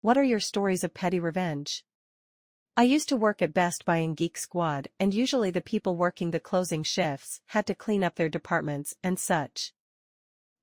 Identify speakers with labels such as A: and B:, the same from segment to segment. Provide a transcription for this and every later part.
A: What are your stories of petty revenge? I used to work at Best Buy in Geek Squad, and usually the people working the closing shifts had to clean up their departments and such.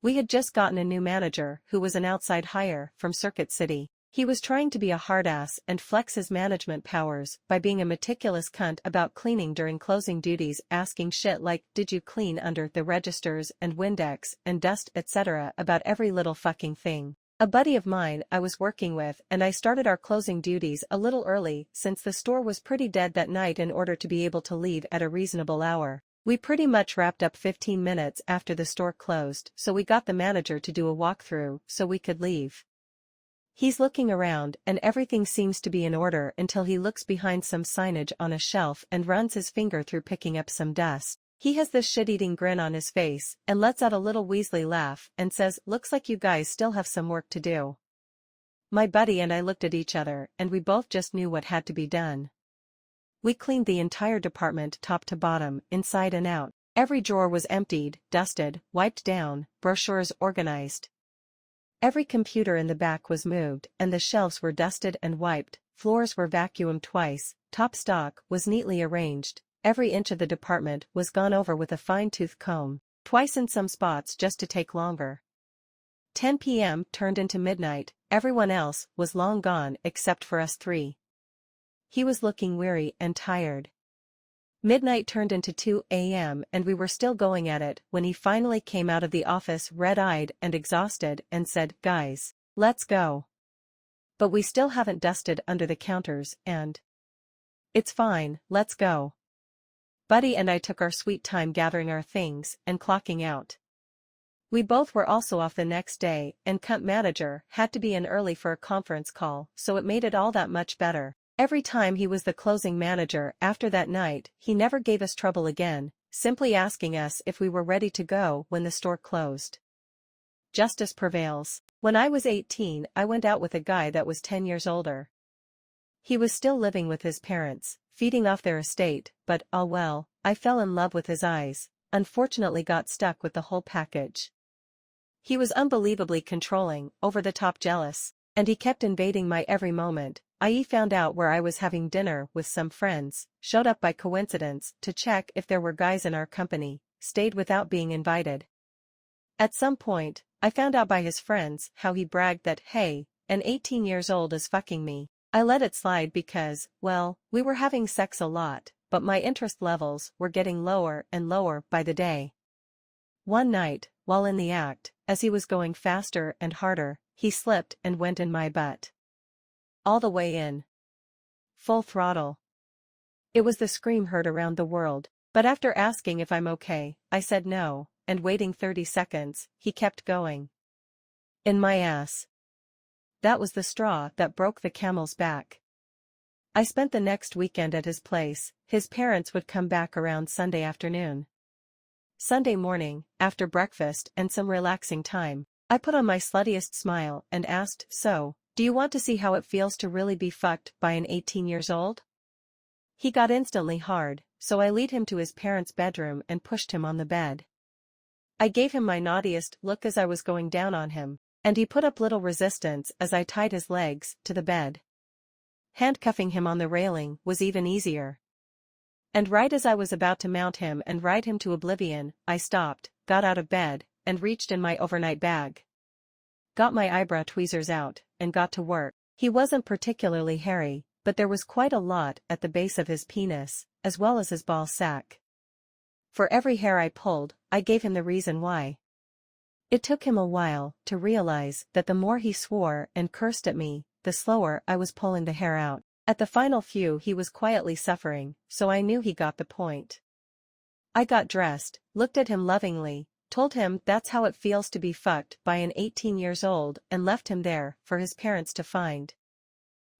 A: We had just gotten a new manager who was an outside hire from Circuit City. He was trying to be a hard-ass and flex his management powers by being a meticulous cunt about cleaning during closing duties, asking shit like, did you clean under the registers and Windex and dust etc. about every little fucking thing. A buddy of mine I was working with and I started our closing duties a little early since the store was pretty dead that night in order to be able to leave at a reasonable hour. We pretty much wrapped up 15 minutes after the store closed, so we got the manager to do a walkthrough so we could leave. He's looking around and everything seems to be in order until he looks behind some signage on a shelf and runs his finger through picking up some dust. He has this shit-eating grin on his face and lets out a little Weasley laugh and says, "Looks like you guys still have some work to do." My buddy and I looked at each other and we both just knew what had to be done. We cleaned the entire department top to bottom, inside and out. Every drawer was emptied, dusted, wiped down, brochures organized. Every computer in the back was moved and the shelves were dusted and wiped, floors were vacuumed twice, top stock was neatly arranged, every inch of the department was gone over with a fine-tooth comb, twice in some spots just to take longer. 10 p.m. turned into midnight, everyone else was long gone except for us three. He was looking weary and tired. Midnight turned into 2 a.m. and we were still going at it when he finally came out of the office red-eyed and exhausted and said, "Guys, let's go. But we still haven't dusted under the counters and..." "It's fine, let's go." Buddy and I took our sweet time gathering our things and clocking out. We both were also off the next day and cunt manager had to be in early for a conference call, so it made it all that much better. Every time he was the closing manager after that night, he never gave us trouble again, simply asking us if we were ready to go when the store closed. Justice prevails. When I was 18, I went out with a guy that was 10 years older. He was still living with his parents, feeding off their estate, but, oh well, I fell in love with his eyes, unfortunately got stuck with the whole package. He was unbelievably controlling, over-the-top jealous, and he kept invading my every moment. I found out where I was having dinner with some friends, showed up by coincidence to check if there were guys in our company, stayed without being invited. At some point, I found out by his friends how he bragged that, hey, an 18 years old is fucking me. I let it slide because, well, we were having sex a lot, but my interest levels were getting lower and lower by the day. One night, while in the act, as he was going faster and harder, he slipped and went in my butt. All the way in. Full throttle. It was the scream heard around the world, but after asking if I'm okay, I said no, and waiting 30 seconds, he kept going. In my ass. That was the straw that broke the camel's back. I spent the next weekend at his place. His parents would come back around Sunday afternoon. Sunday morning, after breakfast and some relaxing time, I put on my sluttiest smile and asked, "So, do you want to see how it feels to really be fucked by an 18 years old?" He got instantly hard, so I lead him to his parents' bedroom and pushed him on the bed. I gave him my naughtiest look as I was going down on him, and he put up little resistance as I tied his legs to the bed. Handcuffing him on the railing was even easier. And right as I was about to mount him and ride him to oblivion, I stopped, got out of bed, and reached in my overnight bag. Got my eyebrow tweezers out, and got to work. He wasn't particularly hairy, but there was quite a lot at the base of his penis, as well as his ball sack. For every hair I pulled, I gave him the reason why. It took him a while to realize that the more he swore and cursed at me, the slower I was pulling the hair out. At the final few he was quietly suffering, so I knew he got the point. I got dressed, looked at him lovingly, told him that's how it feels to be fucked by an 18 years old and left him there for his parents to find.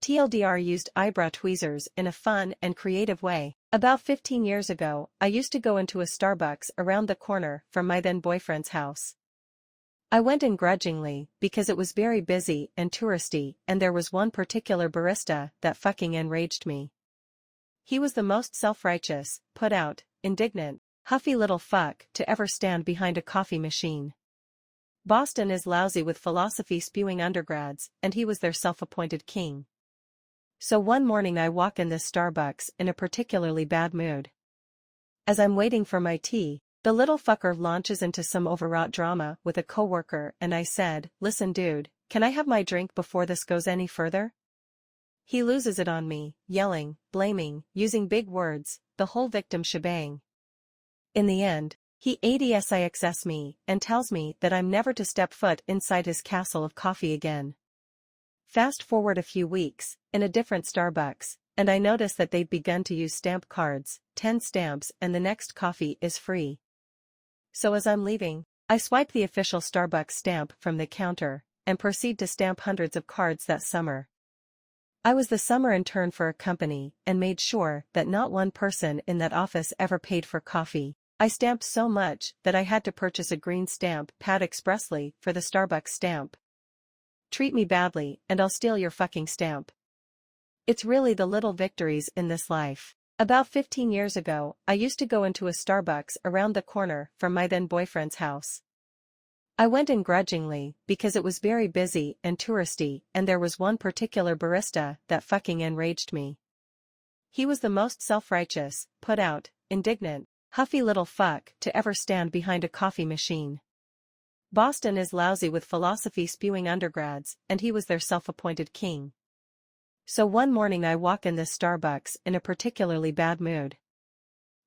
A: TLDR used eyebrow tweezers in a fun and creative way. About 15 years ago, I used to go into a Starbucks around the corner from my then boyfriend's house. I went in grudgingly because it was very busy and touristy and there was one particular barista that fucking enraged me. He was the most self-righteous, put out, indignant, huffy little fuck to ever stand behind a coffee machine. Boston is lousy with philosophy-spewing undergrads, and he was their self-appointed king. So one morning I walk in this Starbucks in a particularly bad mood. As I'm waiting for my tea, the little fucker launches into some overwrought drama with a coworker and I said, "Listen dude, can I have my drink before this goes any further?" He loses it on me, yelling, blaming, using big words, the whole victim shebang. In the end, he ADSIXs me and tells me that I'm never to step foot inside his castle of coffee again. Fast forward a few weeks, in a different Starbucks, and I notice that they've begun to use stamp cards, 10 stamps and the next coffee is free. So as I'm leaving, I swipe the official Starbucks stamp from the counter, and proceed to stamp hundreds of cards that summer. I was the summer intern for a company and made sure that not one person in that office ever paid for coffee. I stamped so much that I had to purchase a green stamp pad expressly for the Starbucks stamp. Treat me badly and I'll steal your fucking stamp. It's really the little victories in this life. About 15 years ago, I used to go into a Starbucks around the corner from my then boyfriend's house. I went in grudgingly because it was very busy and touristy and there was one particular barista that fucking enraged me. He was the most self-righteous, put out, indignant, huffy little fuck to ever stand behind a coffee machine. Boston is lousy with philosophy-spewing undergrads and he was their self-appointed king. So one morning I walk in this Starbucks in a particularly bad mood.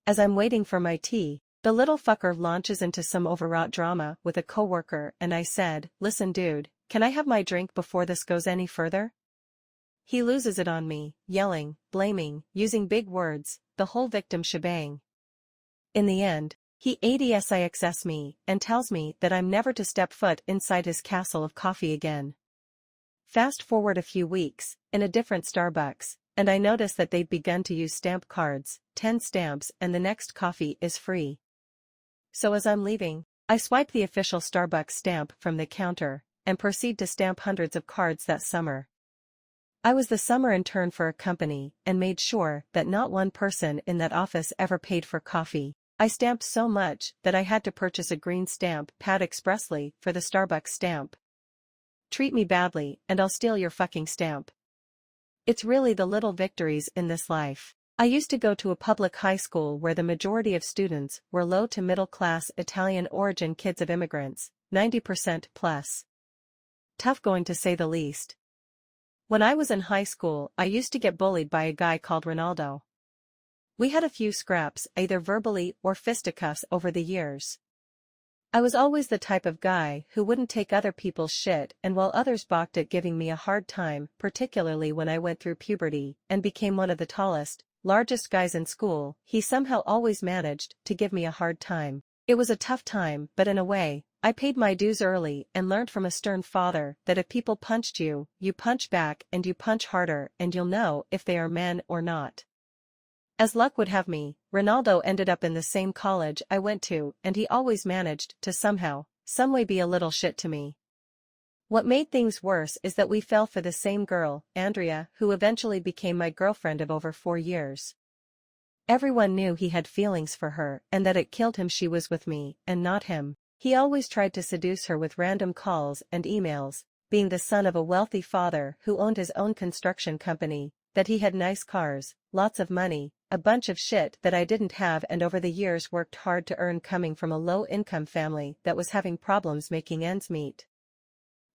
A: As I'm waiting for my tea, the little fucker launches into some overwrought drama with a coworker and I said, "Listen dude, can I have my drink before this goes any further?" He loses it on me, yelling, blaming, using big words, the whole victim shebang. In the end, he ADSIXs me and tells me that I'm never to step foot inside his castle of coffee again. Fast forward a few weeks, in a different Starbucks, and I notice that they've begun to use stamp cards, 10 stamps and the next coffee is free. So as I'm leaving, I swipe the official Starbucks stamp from the counter, and proceed to stamp hundreds of cards that summer. I was the summer intern for a company and made sure that not one person in that office ever paid for coffee. I stamped so much that I had to purchase a green stamp pad expressly for the Starbucks stamp. Treat me badly and I'll steal your fucking stamp. It's really the little victories in this life. I used to go to a public high school where the majority of students were low to middle class Italian origin kids of immigrants, 90% plus. Tough going to say the least. When I was in high school, I used to get bullied by a guy called Ronaldo. We had a few scraps, either verbally or fisticuffs over the years. I was always the type of guy who wouldn't take other people's shit, and while others balked at giving me a hard time, particularly when I went through puberty and became one of the tallest, largest guys in school, he somehow always managed to give me a hard time. It was a tough time, but in a way, I paid my dues early and learned from a stern father that if people punched you, you punch back and you punch harder and you'll know if they are men or not. As luck would have me, Ronaldo ended up in the same college I went to and he always managed to somehow, someway be a little shit to me. What made things worse is that we fell for the same girl, Andrea, who eventually became my girlfriend of over 4 years. Everyone knew he had feelings for her and that it killed him she was with me and not him. He always tried to seduce her with random calls and emails, being the son of a wealthy father who owned his own construction company, that he had nice cars, lots of money, a bunch of shit that I didn't have and over the years worked hard to earn coming from a low-income family that was having problems making ends meet.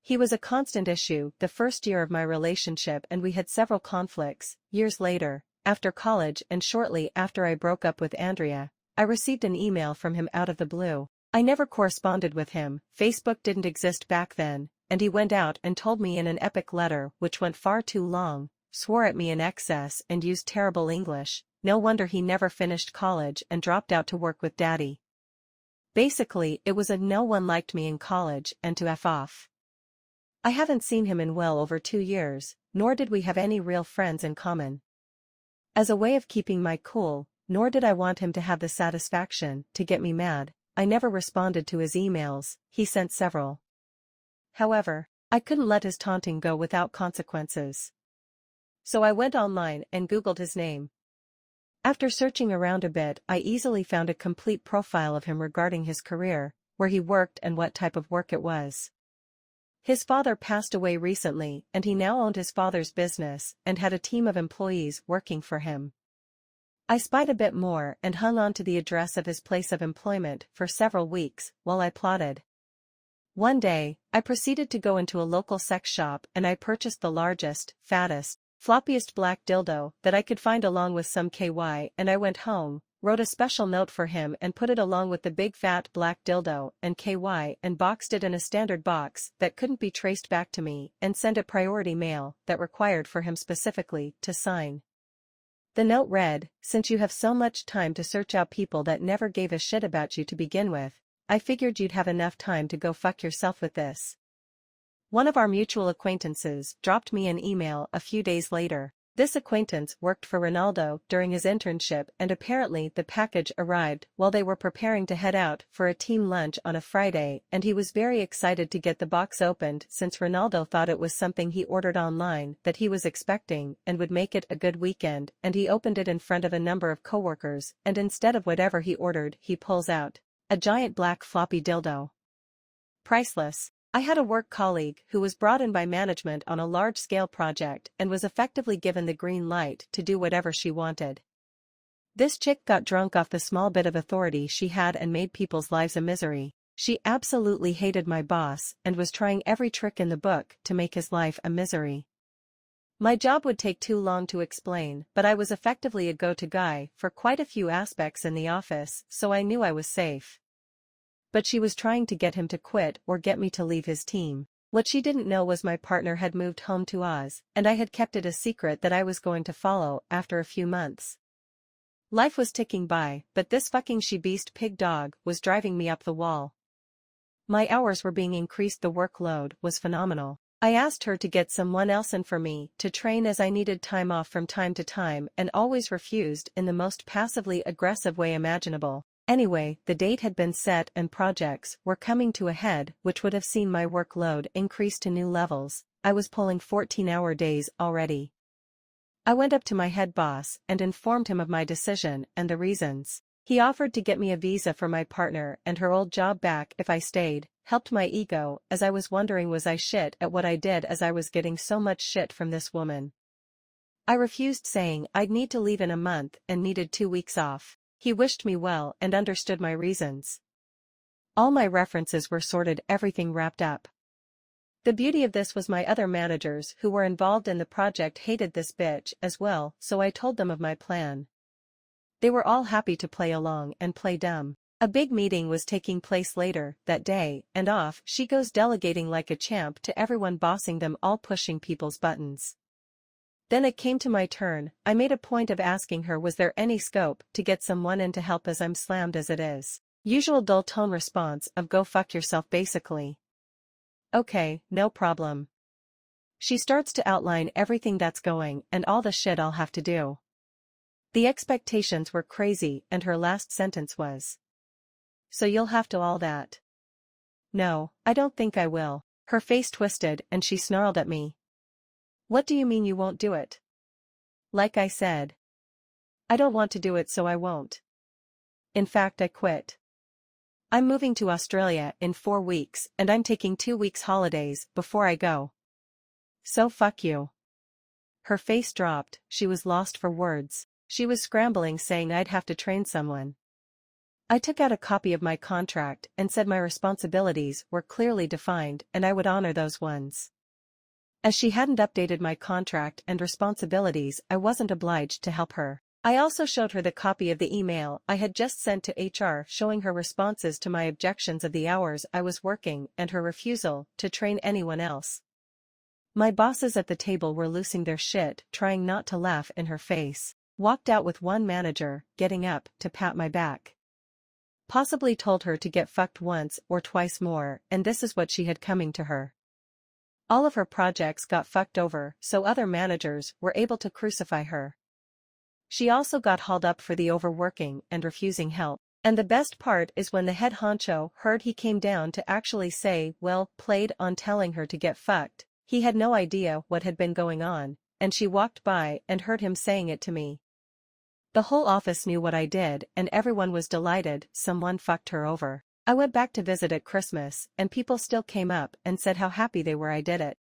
A: He was a constant issue the first year of my relationship and we had several conflicts. Years later, after college and shortly after I broke up with Andrea, I received an email from him out of the blue. I never corresponded with him, Facebook didn't exist back then, and he went out and told me in an epic letter which went far too long, swore at me in excess and used terrible English. No wonder he never finished college and dropped out to work with daddy. Basically, it was a no one liked me in college and to F off. I haven't seen him in well over 2 years, nor did we have any real friends in common. As a way of keeping my cool, nor did I want him to have the satisfaction to get me mad, I never responded to his emails. He sent several. However, I couldn't let his taunting go without consequences. So I went online and Googled his name. After searching around a bit, I easily found a complete profile of him regarding his career, where he worked and what type of work it was. His father passed away recently and he now owned his father's business and had a team of employees working for him. I spied a bit more and hung on to the address of his place of employment for several weeks while I plotted. One day, I proceeded to go into a local sex shop and I purchased the largest, fattest, floppiest black dildo that I could find along with some KY, and I went home, wrote a special note for him and put it along with the big fat black dildo and KY and boxed it in a standard box that couldn't be traced back to me and sent it priority mail that required for him specifically to sign. The note read, "Since you have so much time to search out people that never gave a shit about you to begin with, I figured you'd have enough time to go fuck yourself with this." One of our mutual acquaintances dropped me an email a few days later. This acquaintance worked for Ronaldo during his internship and apparently the package arrived while they were preparing to head out for a team lunch on a Friday, and he was very excited to get the box opened since Ronaldo thought it was something he ordered online that he was expecting and would make it a good weekend, and he opened it in front of a number of coworkers and instead of whatever he ordered he pulls out a giant black floppy dildo. Priceless. I had a work colleague who was brought in by management on a large-scale project and was effectively given the green light to do whatever she wanted. This chick got drunk off the small bit of authority she had and made people's lives a misery. She absolutely hated my boss and was trying every trick in the book to make his life a misery. My job would take too long to explain, but I was effectively a go-to guy for quite a few aspects in the office, so I knew I was safe. But she was trying to get him to quit or get me to leave his team. What she didn't know was my partner had moved home to Oz, and I had kept it a secret that I was going to follow after a few months. Life was ticking by, but this fucking she-beast pig dog was driving me up the wall. My hours were being increased, the workload was phenomenal. I asked her to get someone else in for me to train as I needed time off from time to time and always refused in the most passively aggressive way imaginable. Anyway, the date had been set and projects were coming to a head which would have seen my workload increase to new levels. I was pulling 14-hour days already. I went up to my head boss and informed him of my decision and the reasons. He offered to get me a visa for my partner and her old job back if I stayed, helped my ego as I was wondering was I shit at what I did as I was getting so much shit from this woman. I refused, saying I'd need to leave in a month and needed 2 weeks off. He wished me well and understood my reasons. All my references were sorted, everything wrapped up. The beauty of this was my other managers who were involved in the project hated this bitch as well, so I told them of my plan. They were all happy to play along and play dumb. A big meeting was taking place later that day, and off she goes delegating like a champ to everyone, bossing them all, pushing people's buttons. Then it came to my turn. I made a point of asking her was there any scope to get someone in to help as I'm slammed as it is. Usual dull tone response of go fuck yourself basically. Okay, no problem. She starts to outline everything that's going and all the shit I'll have to do. The expectations were crazy and her last sentence was, "So you'll have to all that." No, I don't think I will. Her face twisted and she snarled at me. What do you mean you won't do it? Like I said, I don't want to do it, so I won't. In fact, I quit. I'm moving to Australia in 4 weeks and I'm taking 2 weeks holidays before I go. So fuck you. Her face dropped, she was lost for words. She was scrambling, saying I'd have to train someone. I took out a copy of my contract and said my responsibilities were clearly defined and I would honor those ones. As she hadn't updated my contract and responsibilities, I wasn't obliged to help her. I also showed her the copy of the email I had just sent to HR showing her responses to my objections of the hours I was working and her refusal to train anyone else. My bosses at the table were losing their shit, trying not to laugh in her face. Walked out with one manager getting up to pat my back. Possibly told her to get fucked once or twice more, and this is what she had coming to her. All of her projects got fucked over, so other managers were able to crucify her. She also got hauled up for the overworking and refusing help. And the best part is when the head honcho heard, he came down to actually say, well played on telling her to get fucked. He had no idea what had been going on, and she walked by and heard him saying it to me. The whole office knew what I did and everyone was delighted someone fucked her over. I went back to visit at Christmas, and people still came up and said how happy they were I did it.